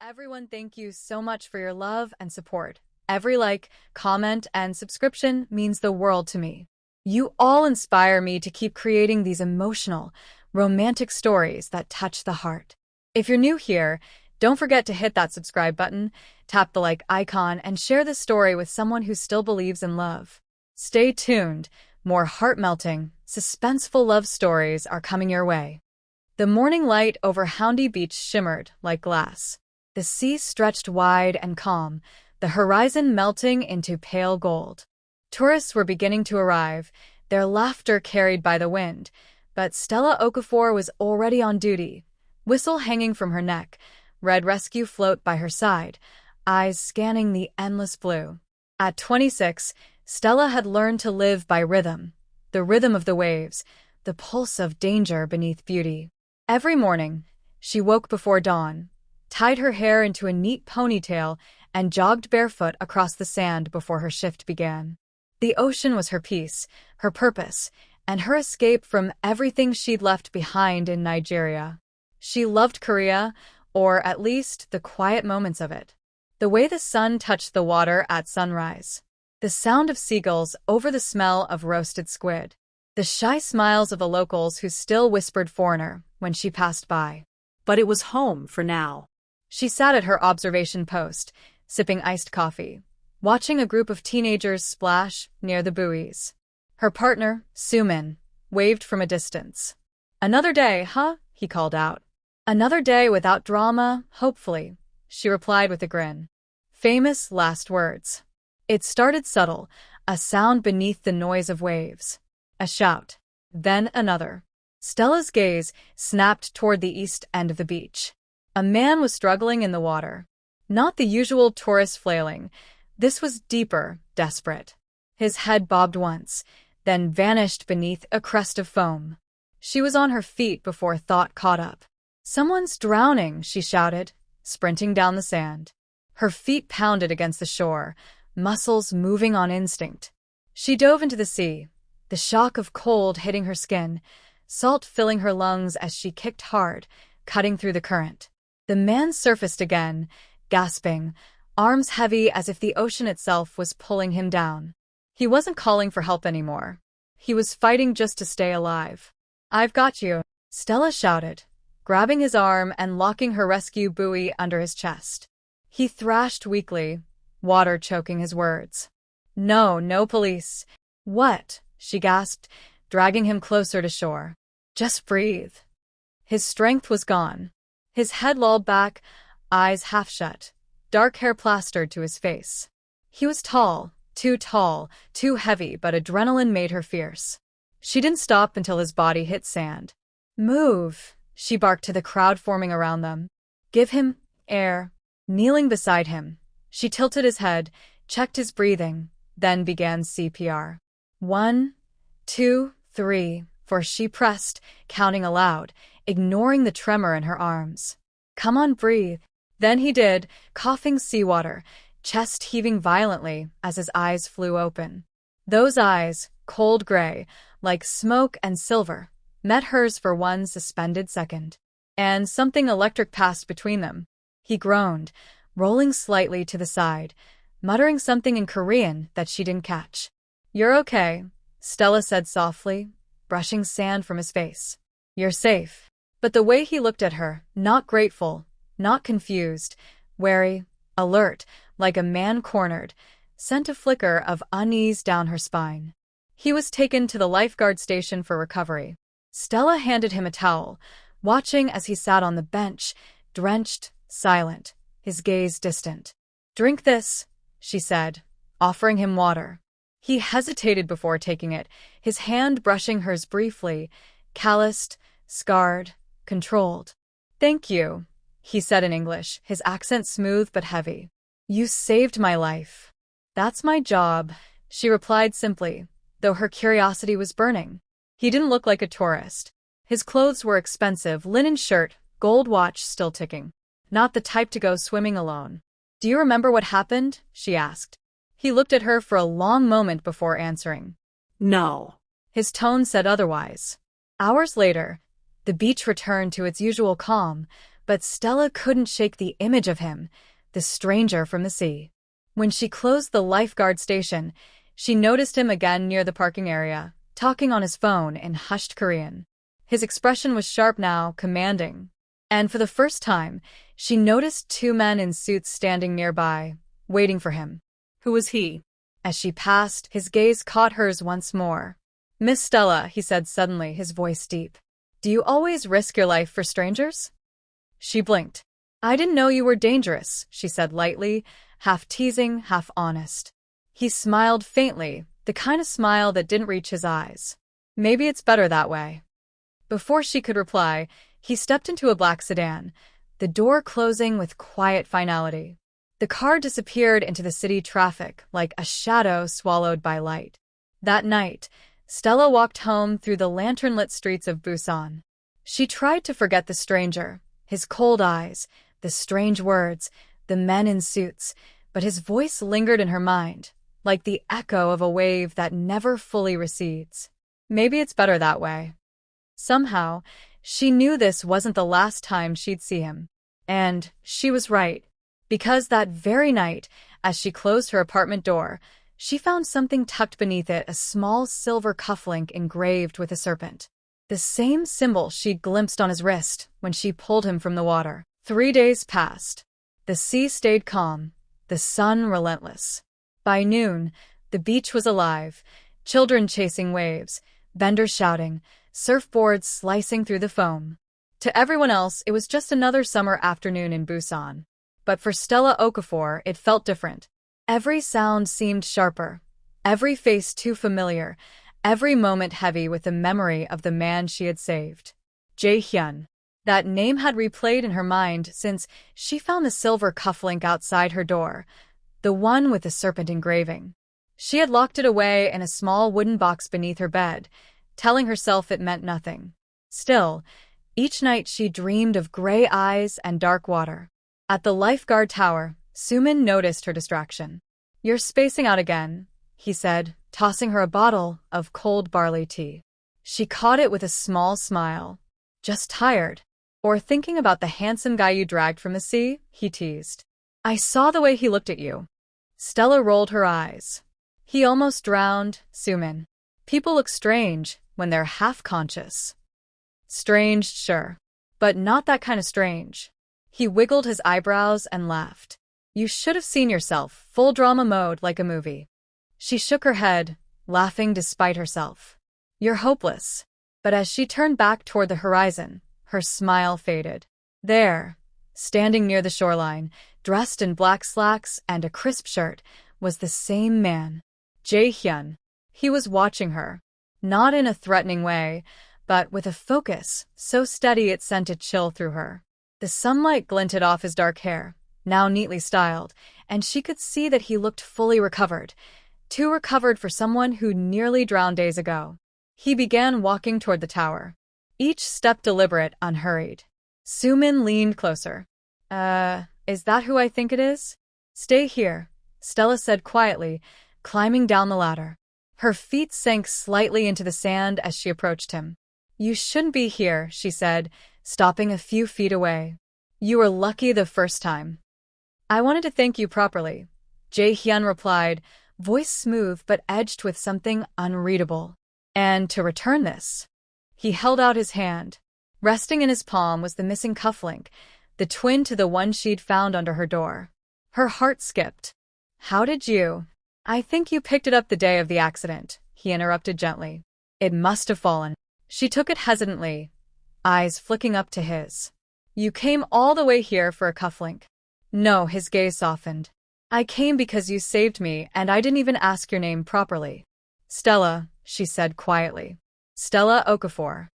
Everyone, thank you so much for your love and support. Every like, comment, and subscription means the world to me. You all inspire me to keep creating these emotional, romantic stories that touch the heart. If you're new here, don't forget to hit that subscribe button, tap the like icon, and share this story with someone who still believes in love. Stay tuned. More heart-melting, suspenseful love stories are coming your way. The morning light over Houndy Beach shimmered like glass. The sea stretched wide and calm, the horizon melting into pale gold. Tourists were beginning to arrive, their laughter carried by the wind, but Stella Okafor was already on duty, whistle hanging from her neck, red rescue float by her side, eyes scanning the endless blue. At 26, Stella had learned to live by rhythm, the rhythm of the waves, the pulse of danger beneath beauty. Every morning, she woke before dawn, tied her hair into a neat ponytail, and jogged barefoot across the sand before her shift began. The ocean was her peace, her purpose, and her escape from everything she'd left behind in Nigeria. She loved Korea, or at least the quiet moments of it. The way the sun touched the water at sunrise. The sound of seagulls over the smell of roasted squid. The shy smiles of the locals who still whispered foreigner when she passed by. But it was home for now. She sat at her observation post, sipping iced coffee, watching a group of teenagers splash near the buoys. Her partner, Sumin, waved from a distance. "Another day, huh?" he called out. "Another day without drama, hopefully," she replied with a grin. Famous last words. It started subtle, a sound beneath the noise of waves. A shout. Then another. Stella's gaze snapped toward the east end of the beach. A man was struggling in the water. Not the usual tourist flailing. This was deeper, desperate. His head bobbed once, then vanished beneath a crest of foam. She was on her feet before thought caught up. "Someone's drowning," she shouted, sprinting down the sand. Her feet pounded against the shore, muscles moving on instinct. She dove into the sea, the shock of cold hitting her skin, salt filling her lungs as she kicked hard, cutting through the current. The man surfaced again, gasping, arms heavy as if the ocean itself was pulling him down. He wasn't calling for help anymore. He was fighting just to stay alive. "I've got you," Stella shouted, grabbing his arm and locking her rescue buoy under his chest. He thrashed weakly, water choking his words. "No, no police." "What?" she gasped, dragging him closer to shore. "Just breathe." His strength was gone. His head lolled back, eyes half shut, dark hair plastered to his face. He was tall, too heavy, but adrenaline made her fierce. She didn't stop until his body hit sand. "Move," she barked to the crowd forming around them. "Give him air." Kneeling beside him, she tilted his head, checked his breathing, then began CPR. 1, 2, 3, 4. She pressed, counting aloud, ignoring the tremor in her arms. "Come on, breathe." Then he did, coughing seawater, chest heaving violently as his eyes flew open. Those eyes, cold gray, like smoke and silver, met hers for one suspended second. And something electric passed between them. He groaned, rolling slightly to the side, muttering something in Korean that she didn't catch. "You're okay," Stella said softly, brushing sand from his face. "You're safe." But the way he looked at her, not grateful, not confused, wary, alert, like a man cornered, sent a flicker of unease down her spine. He was taken to the lifeguard station for recovery. Stella handed him a towel, watching as he sat on the bench, drenched, silent, his gaze distant. "Drink this," she said, offering him water. He hesitated before taking it, his hand brushing hers briefly, calloused, scarred, controlled. "Thank you," he said in English, his accent smooth but heavy. "You saved my life." "That's my job," she replied simply, though her curiosity was burning. He didn't look like a tourist. His clothes were expensive, linen shirt, gold watch still ticking. Not the type to go swimming alone. "Do you remember what happened?" she asked. He looked at her for a long moment before answering. "No." His tone said otherwise. Hours later, the beach returned to its usual calm, But Stella couldn't shake the image of him, the stranger from the sea. When she closed the lifeguard station, she noticed him again near the parking area, talking on his phone in hushed Korean. His expression was sharp now, commanding. And for the first time, she noticed two men in suits standing nearby, waiting for him. Who was he? As she passed, his gaze caught hers once more. "Miss Stella," he said suddenly, his voice deep. "Do you always risk your life for strangers?" She blinked. "I didn't know you were dangerous," she said lightly, half teasing, half honest. He smiled faintly, the kind of smile that didn't reach his eyes. "Maybe it's better that way." Before she could reply, he stepped into a black sedan, the door closing with quiet finality. The car disappeared into the city traffic like a shadow swallowed by light. That night, Stella walked home through the lantern-lit streets of Busan. She tried to forget the stranger, his cold eyes, the strange words, the men in suits, but his voice lingered in her mind, like the echo of a wave that never fully recedes. Maybe it's better that way. Somehow, she knew this wasn't the last time she'd see him. And she was right. Because that very night, as she closed her apartment door, she found something tucked beneath it, a small silver cufflink engraved with a serpent. The same symbol she'd glimpsed on his wrist when she pulled him from the water. 3 days passed. The sea stayed calm, the sun relentless. By noon, the beach was alive, children chasing waves, vendors shouting, surfboards slicing through the foam. To everyone else, it was just another summer afternoon in Busan. But for Stella Okafor, it felt different. Every sound seemed sharper, every face too familiar, every moment heavy with the memory of the man she had saved. Jae-hyun. That name had replayed in her mind since she found the silver cufflink outside her door, the one with the serpent engraving. She had locked it away in a small wooden box beneath her bed, telling herself it meant nothing. Still, each night she dreamed of gray eyes and dark water. At the lifeguard tower, Sumin noticed her distraction. "You're spacing out again," he said, tossing her a bottle of cold barley tea. She caught it with a small smile. "Just tired. Or thinking about the handsome guy you dragged from the sea?" he teased. "I saw the way he looked at you." Stella rolled her eyes. "He almost drowned, Sumin. People look strange when they're half-conscious." "Strange, sure. But not that kind of strange." He wiggled his eyebrows and laughed. "You should have seen yourself, full drama mode like a movie." She shook her head, laughing despite herself. "You're hopeless." But as she turned back toward the horizon, her smile faded. There, standing near the shoreline, dressed in black slacks and a crisp shirt, was the same man, Jae-hyun. He was watching her, not in a threatening way, but with a focus so steady it sent a chill through her. The sunlight glinted off his dark hair, now neatly styled, and she could see that he looked fully recovered, too recovered for someone who nearly drowned days ago. He began walking toward the tower, each step deliberate, unhurried. Sumin leaned closer. Is that who I think it is?" "Stay here," Stella said quietly, climbing down the ladder. Her feet sank slightly into the sand as she approached him. "You shouldn't be here," she said, stopping a few feet away. "You were lucky the first time." "I wanted to thank you properly," Jae-hyun replied, voice smooth but edged with something unreadable. "And to return this." He held out his hand. Resting in his palm was the missing cufflink, the twin to the one she'd found under her door. Her heart skipped. "How did you—" "I think you picked it up the day of the accident," he interrupted gently. "It must have fallen." She took it hesitantly, eyes flicking up to his. "You came all the way here for a cufflink?" "No," his gaze softened. "I came because you saved me and I didn't even ask your name properly." "Stella," she said quietly. "Stella Okafor."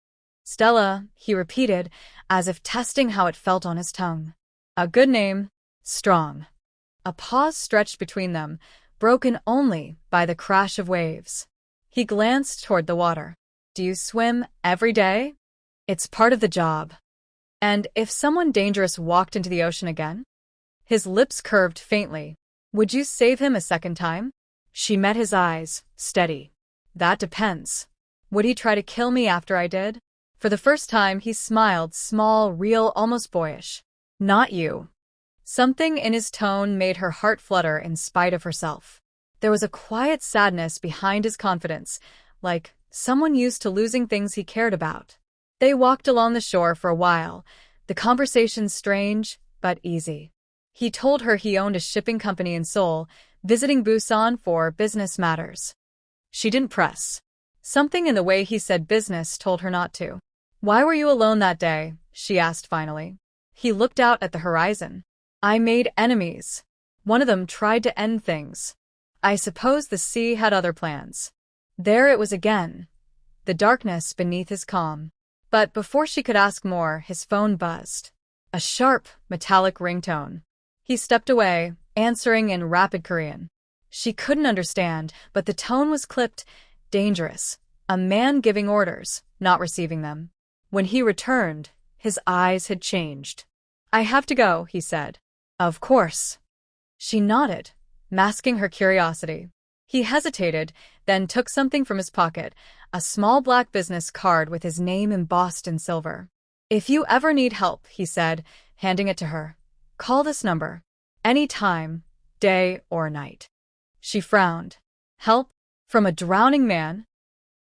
"Stella," he repeated, as if testing how it felt on his tongue. "A good name. Strong." A pause stretched between them, broken only by the crash of waves. He glanced toward the water. "Do you swim every day?" "It's part of the job." "And if someone dangerous walked into the ocean again?" His lips curved faintly. "Would you save him a second time?" She met his eyes, steady. "That depends. Would he try to kill me after I did?" For the first time, he smiled, small, real, almost boyish. Not you. Something in his tone made her heart flutter in spite of herself. There was a quiet sadness behind his confidence, like someone used to losing things he cared about. They walked along the shore for a while, the conversation strange but easy. He told her he owned a shipping company in Seoul, visiting Busan for business matters. She didn't press. Something in the way he said business told her not to. "Why were you alone that day?" she asked finally. He looked out at the horizon. "I made enemies. One of them tried to end things. I suppose the sea had other plans." There it was again, the darkness beneath his calm. But before she could ask more, his phone buzzed. A sharp, metallic ringtone. He stepped away, answering in rapid Korean. She couldn't understand, but the tone was clipped, dangerous. A man giving orders, not receiving them. When he returned, his eyes had changed. "I have to go," he said. "Of course." She nodded, masking her curiosity. He hesitated, then took something from his pocket, a small black business card with his name embossed in silver. "If you ever need help," he said, handing it to her, "call this number. Any time, day or night." She frowned. "Help? From a drowning man?"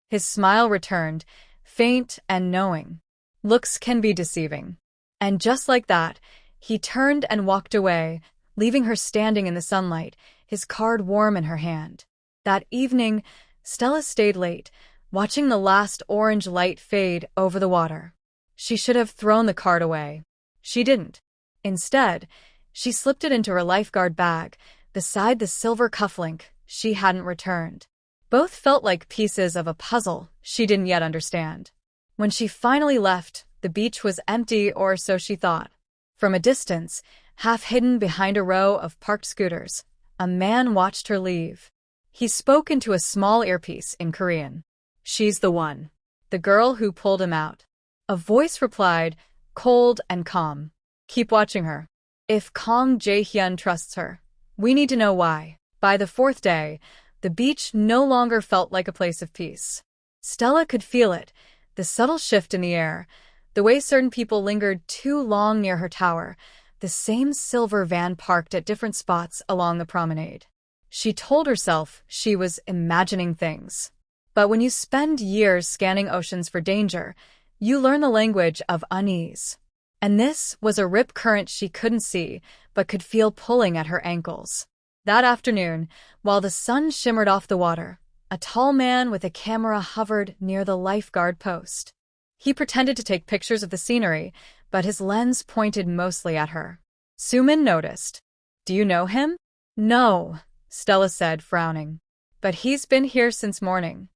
His smile returned, faint and knowing. Looks can be deceiving. And just like that, he turned and walked away, leaving her standing in the sunlight, his card warm in her hand. That evening, Stella stayed late, watching the last orange light fade over the water. She should have thrown the card away. She didn't. Instead, she slipped it into her lifeguard bag, beside the silver cufflink she hadn't returned. Both felt like pieces of a puzzle she didn't yet understand. When she finally left, the beach was empty, or so she thought. From a distance, half hidden behind a row of parked scooters, a man watched her leave. He spoke into a small earpiece in Korean. "She's the one." The girl who pulled him out. A voice replied, cold and calm. "Keep watching her. If Kong Jae-hyun trusts her, we need to know why." By the fourth day, the beach no longer felt like a place of peace. Stella could feel it, the subtle shift in the air, the way certain people lingered too long near her tower, the same silver van parked at different spots along the promenade. She told herself she was imagining things. But when you spend years scanning oceans for danger, you learn the language of unease. And this was a rip current she couldn't see, but could feel pulling at her ankles. That afternoon, while the sun shimmered off the water, a tall man with a camera hovered near the lifeguard post. He pretended to take pictures of the scenery, but his lens pointed mostly at her. Sumin noticed. "Do you know him?" "No," Stella said, frowning. "But he's been here since morning."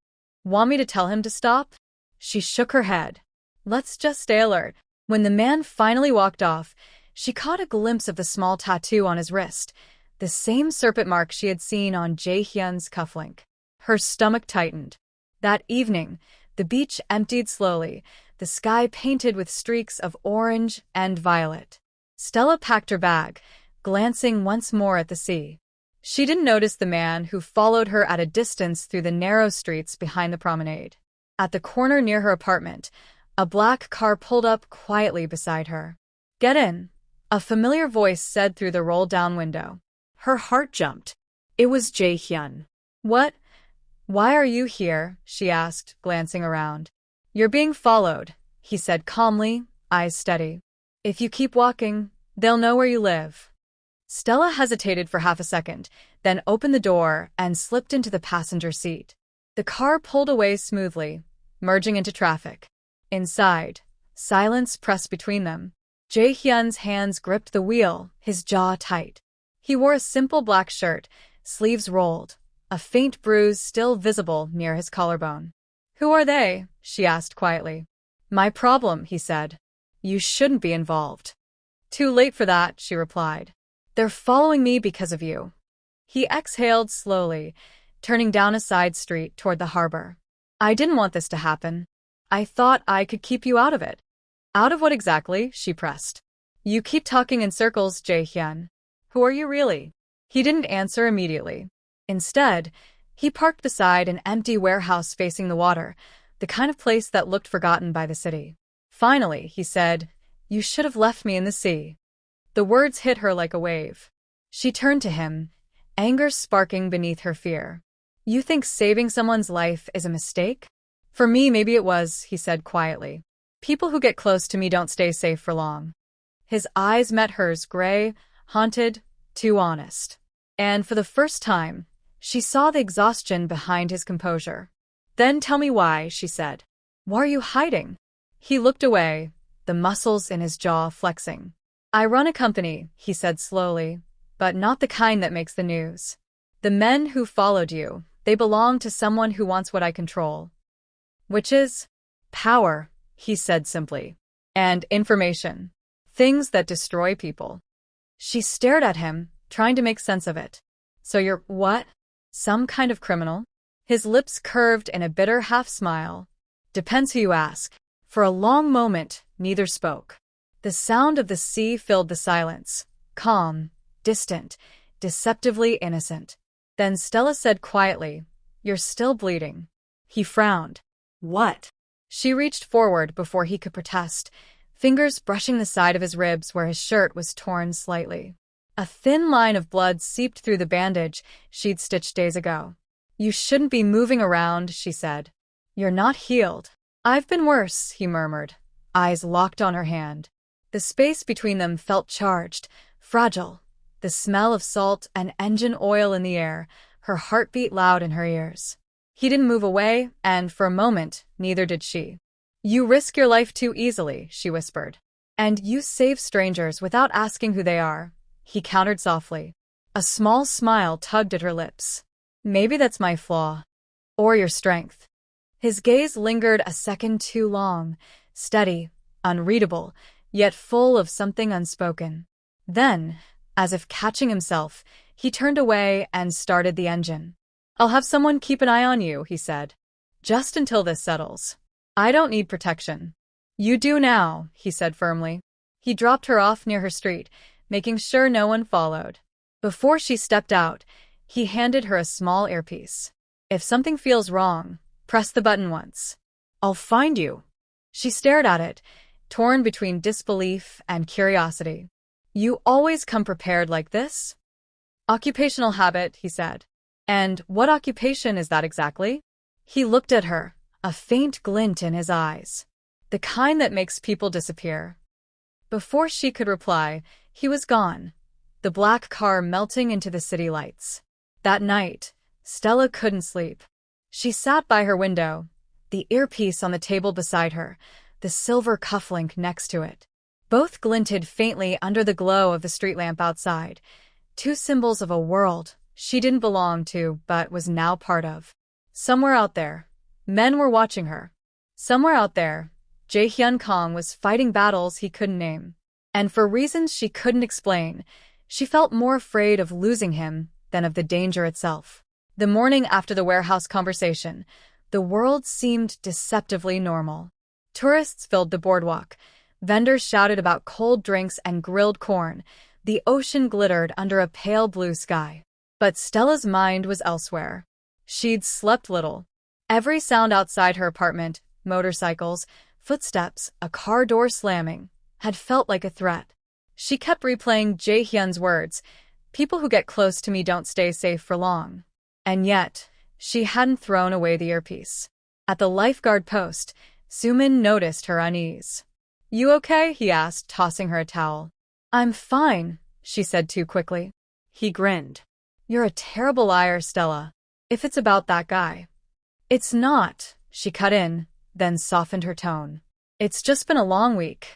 "Want me to tell him to stop?" She shook her head. "Let's just stay alert." When the man finally walked off, she caught a glimpse of the small tattoo on his wrist, the same serpent mark she had seen on Jae-hyun's cufflink. Her stomach tightened. That evening, the beach emptied slowly, the sky painted with streaks of orange and violet. Stella packed her bag, glancing once more at the sea. She didn't notice the man who followed her at a distance through the narrow streets behind the promenade. At the corner near her apartment, a black car pulled up quietly beside her. "Get in," a familiar voice said through the roll-down window. Her heart jumped. It was Jae-hyun. "What? Why are you here?" she asked, glancing around. "You're being followed," he said calmly, eyes steady. "If you keep walking, they'll know where you live." Stella hesitated for half a second, then opened the door and slipped into the passenger seat. The car pulled away smoothly, merging into traffic. Inside, silence pressed between them. Jae-hyun's hands gripped the wheel, his jaw tight. He wore a simple black shirt, sleeves rolled, a faint bruise still visible near his collarbone. "Who are they?" she asked quietly. "My problem," he said. "You shouldn't be involved." "Too late for that," she replied. "They're following me because of you." He exhaled slowly, turning down a side street toward the harbor. "I didn't want this to happen. I thought I could keep you out of it." "Out of what exactly?" she pressed. "You keep talking in circles, Jae-hyun. Who are you really?" He didn't answer immediately. Instead, he parked beside an empty warehouse facing the water, the kind of place that looked forgotten by the city. Finally, he said, "You should have left me in the sea." The words hit her like a wave. She turned to him, anger sparking beneath her fear. You think saving someone's life is a mistake? For me, maybe it was, he said quietly. People who get close to me don't stay safe for long. His eyes met hers, gray, haunted, too honest. And for the first time, she saw the exhaustion behind his composure. Then tell me why, she said. Why are you hiding? He looked away, the muscles in his jaw flexing. I run a company, he said slowly, but not the kind that makes the news. The men who followed you, they belong to someone who wants what I control. Which is? Power, he said simply. And information. Things that destroy people. She stared at him, trying to make sense of it. So you're what? Some kind of criminal? His lips curved in a bitter half-smile. Depends who you ask. For a long moment, neither spoke. The sound of the sea filled the silence, calm, distant, deceptively innocent. Then Stella said quietly, You're still bleeding. He frowned. What? She reached forward before he could protest, fingers brushing the side of his ribs where his shirt was torn slightly. A thin line of blood seeped through the bandage she'd stitched days ago. You shouldn't be moving around, she said. You're not healed. I've been worse, he murmured, eyes locked on her hand. The space between them felt charged, fragile. The smell of salt and engine oil in the air, her heartbeat loud in her ears. He didn't move away, and for a moment, neither did she. You risk your life too easily, she whispered. And you save strangers without asking who they are, he countered softly. A small smile tugged at her lips. Maybe that's my flaw. Or your strength. His gaze lingered a second too long, steady, unreadable, yet full of something unspoken. Then, as if catching himself, he turned away and started the engine. I'll have someone keep an eye on you, he said. Just until this settles. I don't need protection. You do now, he said firmly. He dropped her off near her street, making sure no one followed. Before she stepped out, he handed her a small earpiece. If something feels wrong, press the button once. I'll find you. She stared at it, torn between disbelief and curiosity. You always come prepared like this? Occupational habit, he said. And what occupation is that exactly? He looked at her, a faint glint in his eyes. The kind that makes people disappear. Before she could reply, he was gone, the black car melting into the city lights. That night, Stella couldn't sleep. She sat by her window, the earpiece on the table beside her, the silver cufflink next to it. Both glinted faintly under the glow of the street lamp outside, two symbols of a world she didn't belong to but was now part of. Somewhere out there, men were watching her. Somewhere out there, Jae-hyun Kong was fighting battles he couldn't name. And for reasons she couldn't explain, she felt more afraid of losing him than of the danger itself. The morning after the warehouse conversation, the world seemed deceptively normal. Tourists filled the boardwalk. Vendors shouted about cold drinks and grilled corn. The ocean glittered under a pale blue sky. But Stella's mind was elsewhere. She'd slept little. Every sound outside her apartment, motorcycles, footsteps, a car door slamming, had felt like a threat. She kept replaying Jae-hyun's words, people who get close to me don't stay safe for long. And yet, she hadn't thrown away the earpiece. At the lifeguard post, Sumin noticed her unease. You okay? He asked, tossing her a towel. I'm fine, she said too quickly. He grinned. You're a terrible liar, Stella. If it's about that guy. It's not, she cut in, then softened her tone. It's just been a long week.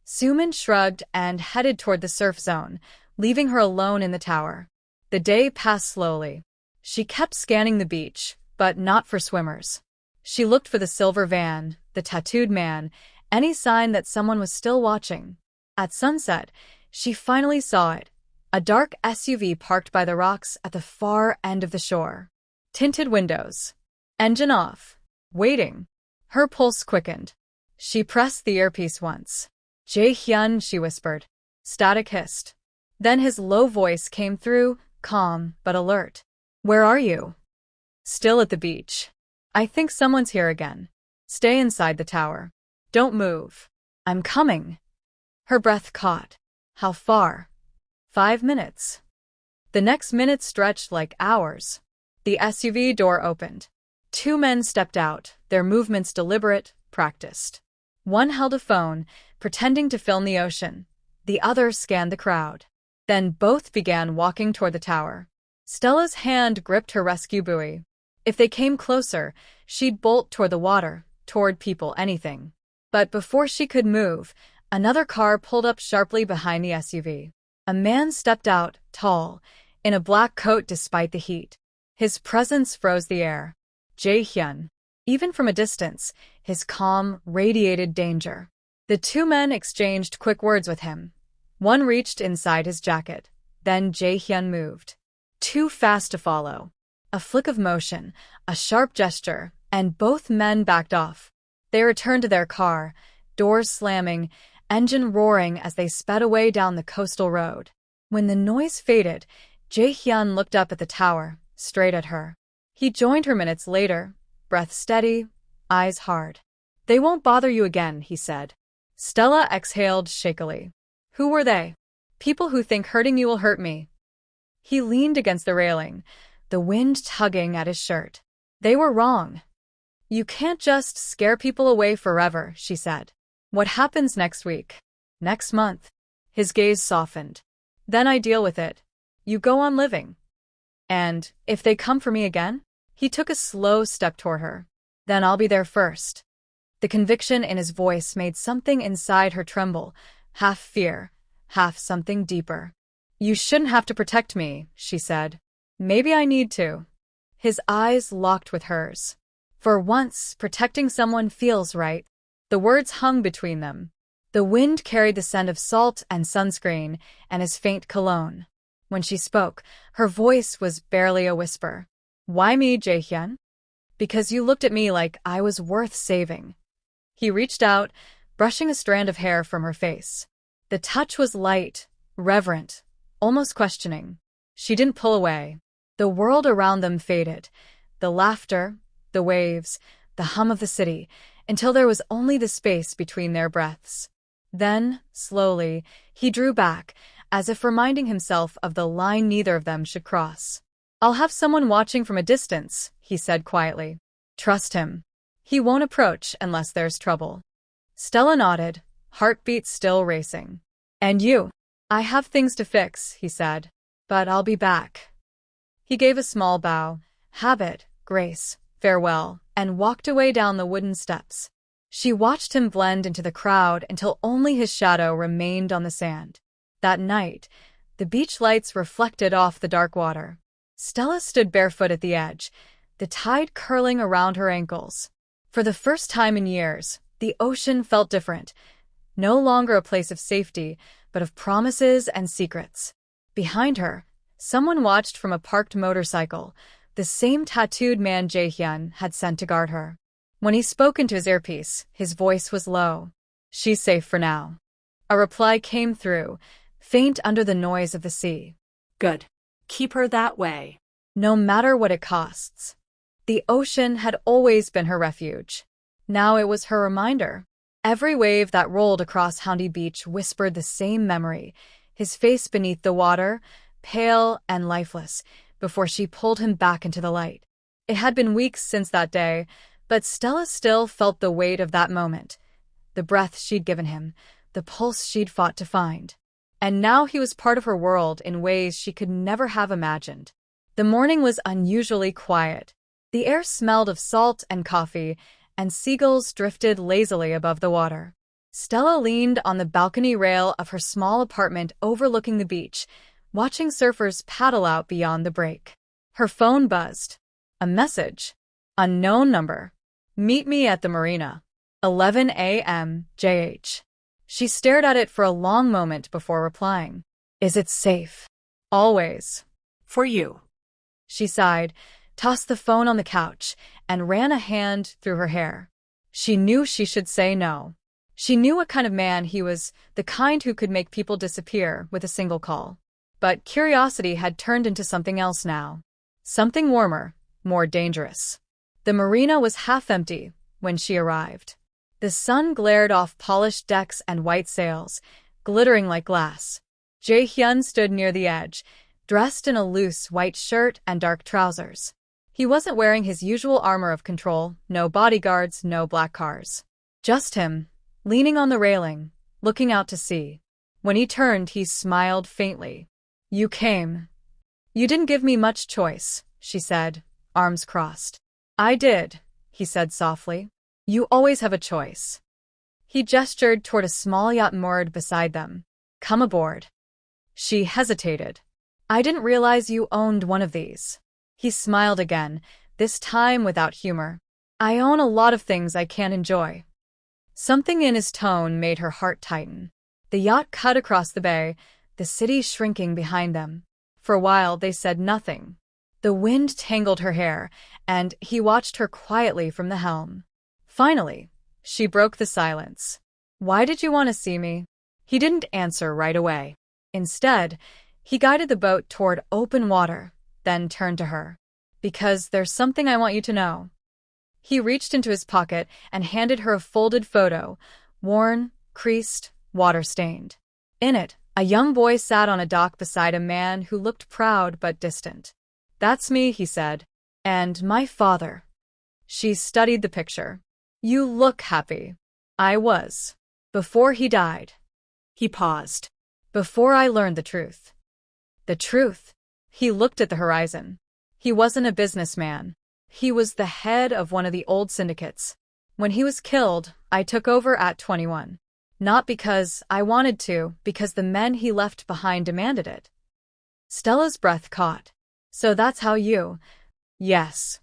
Sumin shrugged and headed toward the surf zone, leaving her alone in the tower. The day passed slowly. She kept scanning the beach, but not for swimmers. She looked for the silver van, the tattooed man, any sign that someone was still watching. At sunset, she finally saw it, a dark SUV parked by the rocks at the far end of the shore. Tinted windows. Engine off. Waiting. Her pulse quickened. She pressed the earpiece once. Jae-hyun, she whispered. Static hissed. Then his low voice came through, calm but alert. Where are you? Still at the beach. I think someone's here again. Stay inside the tower. Don't move. I'm coming. Her breath caught. How far? 5 minutes. The next minute stretched like hours. The SUV door opened. Two men stepped out, their movements deliberate, practiced. One held a phone, pretending to film the ocean. The other scanned the crowd. Then both began walking toward the tower. Stella's hand gripped her rescue buoy. If they came closer, she'd bolt toward the water, toward people, anything. But before she could move, another car pulled up sharply behind the SUV. A man stepped out, tall, in a black coat despite the heat. His presence froze the air. Jae-hyun. Even from a distance, his calm radiated danger. The two men exchanged quick words with him. One reached inside his jacket. Then Jae-hyun moved. Too fast to follow. A flick of motion, a sharp gesture, and both men backed off. They returned to their car, doors slamming, engine roaring as they sped away down the coastal road. When the noise faded, Jae-hyun looked up at the tower, straight at her. He joined her minutes later, breath steady, eyes hard. "They won't bother you again," he said. Stella exhaled shakily. "Who were they?" "People who think hurting you will hurt me." He leaned against the railing, the wind tugging at his shirt. "They were wrong. You can't just scare people away forever," she said. "What happens next week? Next month?" His gaze softened. "Then I deal with it. You go on living. And if they come for me again?" He took a slow step toward her. "Then I'll be there first." The conviction in his voice made something inside her tremble, half fear, half something deeper. "You shouldn't have to protect me," she said. "Maybe I need to." His eyes locked with hers. "For once, protecting someone feels right." The words hung between them. The wind carried the scent of salt and sunscreen and his faint cologne. When she spoke, her voice was barely a whisper. "Why me, Jae-hyun?" "Because you looked at me like I was worth saving." He reached out, brushing a strand of hair from her face. The touch was light, reverent, almost questioning. She didn't pull away. The world around them faded. The laughter, the waves, the hum of the city, until there was only the space between their breaths. Then, slowly, he drew back, as if reminding himself of the line neither of them should cross. "I'll have someone watching from a distance," he said quietly. "Trust him. He won't approach unless there's trouble." Stella nodded, heartbeat still racing. "And you?" "I have things to fix," he said. "But I'll be back." He gave a small bow, habit, grace, farewell, and walked away down the wooden steps. She watched him blend into the crowd until only his shadow remained on the sand. That night, the beach lights reflected off the dark water. Stella stood barefoot at the edge, the tide curling around her ankles. For the first time in years, the ocean felt different, no longer a place of safety, but of promises and secrets. Behind her, someone watched from a parked motorcycle, the same tattooed man Jae-hyun had sent to guard her. When he spoke into his earpiece, his voice was low. "She's safe for now." A reply came through, faint under the noise of the sea. Good. Keep her that way. No matter what it costs. The ocean had always been her refuge. Now it was her reminder. Every wave that rolled across Houndy Beach whispered the same memory, his face beneath the water, pale and lifeless, before she pulled him back into the light. It had been weeks since that day, but Stella still felt the weight of that moment, the breath she'd given him, the pulse she'd fought to find. And now he was part of her world in ways she could never have imagined. The morning was unusually quiet. The air smelled of salt and coffee, and seagulls drifted lazily above the water. Stella leaned on the balcony rail of her small apartment overlooking the beach, watching surfers paddle out beyond the break. Her phone buzzed. A message. Unknown number. "Meet me at the marina. 11 a.m. JH. She stared at it for a long moment before replying. "Is it safe?" "Always." For you. She sighed, tossed the phone on the couch, and ran a hand through her hair. She knew she should say no. She knew what kind of man he was, the kind who could make people disappear with a single call. But curiosity had turned into something else now. Something warmer, more dangerous. The marina was half empty when she arrived. The sun glared off polished decks and white sails, glittering like glass. Jae-hyun stood near the edge, dressed in a loose white shirt and dark trousers. He wasn't wearing his usual armor of control, no bodyguards, no black cars. Just him, leaning on the railing, looking out to sea. When he turned, he smiled faintly. "You came. You didn't give me much choice," she said, arms crossed. "I did," he said softly. "You always have a choice." He gestured toward a small yacht moored beside them. "Come aboard." She hesitated. "I didn't realize you owned one of these." He smiled again, this time without humor. "I own a lot of things I can't enjoy." Something in his tone made her heart tighten. The yacht cut across the bay, the city shrinking behind them. For a while they said nothing. The wind tangled her hair, and he watched her quietly from the helm. Finally, she broke the silence. "Why did you want to see me?" He didn't answer right away. Instead, he guided the boat toward open water, then turned to her. "Because there's something I want you to know." He reached into his pocket and handed her a folded photo, worn, creased, water-stained. In it, a young boy sat on a dock beside a man who looked proud but distant. "That's me," he said. "And my father." She studied the picture. "You look happy." "I was. Before he died." He paused. "Before I learned the truth." "The truth?" He looked at the horizon. He wasn't a businessman. He was the head of one of the old syndicates. "When he was killed, I took over at 21. Not because I wanted to, because the men he left behind demanded it." Stella's breath caught. "So that's how you—" "Yes."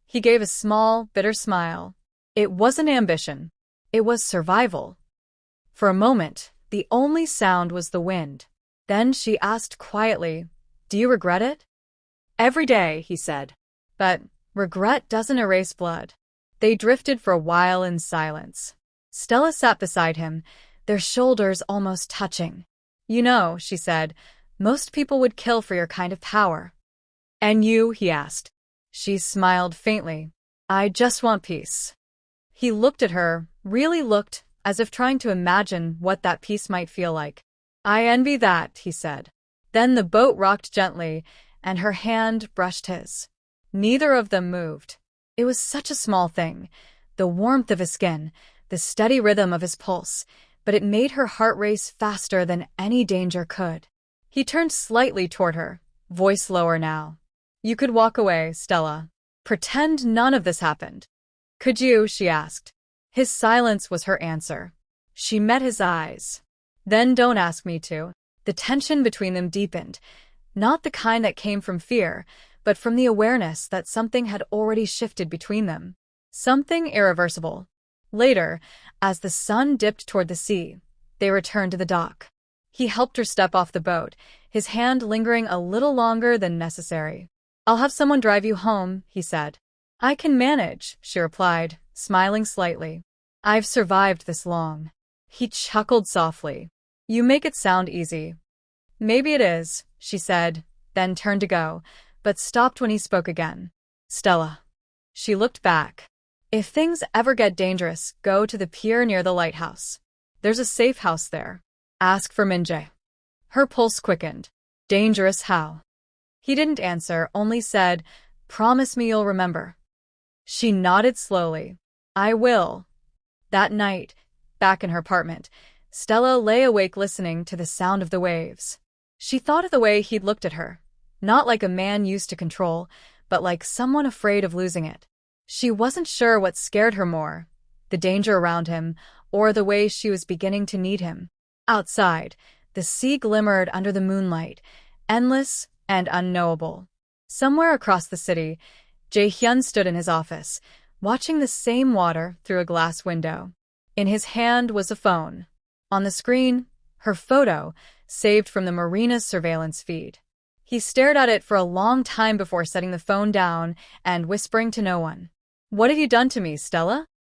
He gave a small, bitter smile. "It wasn't ambition. It was survival." For a moment, the only sound was the wind. Then she asked quietly, "Do you regret it?" "Every day," he said. "But regret doesn't erase blood." They drifted for a while in silence. Stella sat beside him, their shoulders almost touching. "You know," she said, "most people would kill for your kind of power." "And you?" he asked. She smiled faintly. "I just want peace." He looked at her, really looked, as if trying to imagine what that peace might feel like. "I envy that," he said. Then the boat rocked gently, and her hand brushed his. Neither of them moved. It was such a small thing, the warmth of his skin, the steady rhythm of his pulse, but it made her heart race faster than any danger could. He turned slightly toward her, voice lower now. "You could walk away, Stella. Pretend none of this happened." "Could you?" she asked. His silence was her answer. She met his eyes. "Then don't ask me to." The tension between them deepened, not the kind that came from fear, but from the awareness that something had already shifted between them. Something irreversible. Later, as the sun dipped toward the sea, they returned to the dock. He helped her step off the boat, his hand lingering a little longer than necessary. "I'll have someone drive you home," he said. "I can manage," she replied, smiling slightly. "I've survived this long." He chuckled softly. "You make it sound easy." "Maybe it is," she said, then turned to go, but stopped when he spoke again. "Stella." She looked back. "If things ever get dangerous, go to the pier near the lighthouse. There's a safe house there. Ask for Minjae." Her pulse quickened. "Dangerous how?" He didn't answer, only said, "Promise me you'll remember." She nodded slowly. "I will." That night, back in her apartment, Stella lay awake listening to the sound of the waves. She thought of the way he'd looked at her, not like a man used to control, but like someone afraid of losing it. She wasn't sure what scared her more, the danger around him, or the way she was beginning to need him. Outside, the sea glimmered under the moonlight, endless and unknowable. Somewhere across the city, Jae-hyun stood in his office, watching the same water through a glass window. In his hand was a phone. On the screen, her photo, saved from the marina's surveillance feed. He stared at it for a long time before setting the phone down and whispering to no one. "What have you done to me, Stella?"